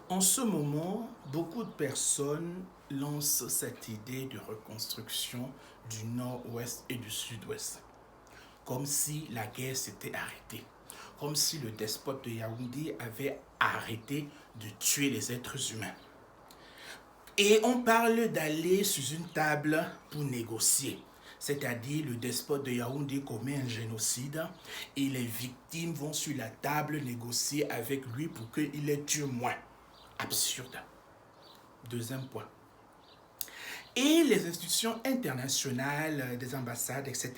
En ce moment, beaucoup de personnes lancent cette idée de reconstruction du nord-ouest et du sud-ouest, comme si la guerre s'était arrêtée, comme si le despote de Yaoundé avait arrêté de tuer les êtres humains. Et on parle d'aller sur une table pour négocier. C'est-à-dire le despote de Yaoundé commet un génocide et les victimes vont sur la table négocier avec lui pour qu'il les tue moins. Absurde. Deuxième point. Et les institutions internationales, des ambassades, etc.,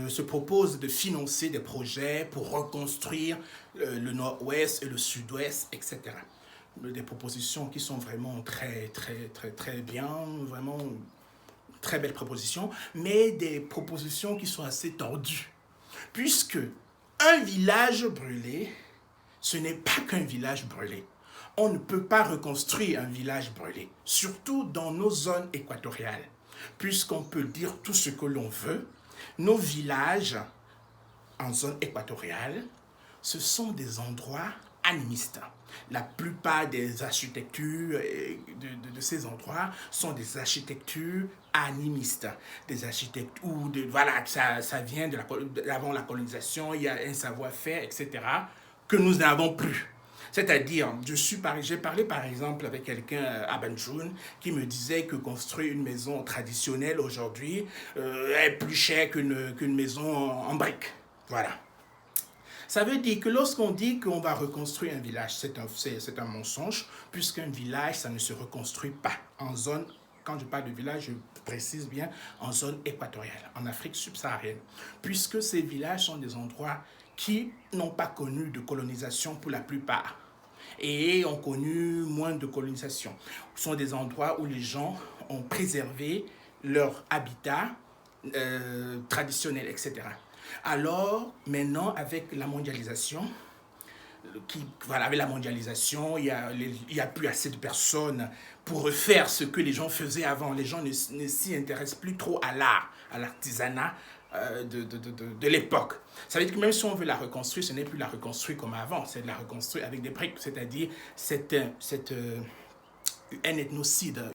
se proposent de financer des projets pour reconstruire le nord-ouest et le sud-ouest, etc. Des propositions qui sont vraiment très bien, vraiment très belles propositions, mais des propositions qui sont assez tordues. Puisque un village brûlé, ce n'est pas qu'un village brûlé. On ne peut pas reconstruire un village brûlé, surtout dans nos zones équatoriales. Puisqu'on peut dire tout ce que l'on veut, nos villages en zone équatoriale, ce sont des endroits animistes. La plupart des architectures de ces endroits sont des architectures animistes. Des architectures où, voilà, ça vient avant la colonisation, il y a un savoir-faire, etc., que nous n'avons plus. C'est-à-dire, j'ai parlé par exemple avec quelqu'un à Banjul qui me disait que construire une maison traditionnelle aujourd'hui est plus cher qu'une maison en briques. Voilà. Ça veut dire que lorsqu'on dit qu'on va reconstruire un village, c'est un mensonge, puisqu'un village, ça ne se reconstruit pas en zone, quand je parle de village, je précise bien, en zone équatoriale, en Afrique subsaharienne, puisque ces villages sont des endroits qui n'ont pas connu de colonisation pour la plupart et ont connu moins de colonisation. Ce sont des endroits où les gens ont préservé leur habitat traditionnel, etc. Alors, maintenant, avec la mondialisation, avec la mondialisation, il y a plus assez de personnes pour refaire ce que les gens faisaient avant. Les gens ne s'y intéressent plus trop à l'art, à l'artisanat de l'époque. Ça veut dire que même si on veut la reconstruire, ce n'est plus la reconstruire comme avant, c'est de la reconstruire avec des briques, c'est-à-dire un ethnocide.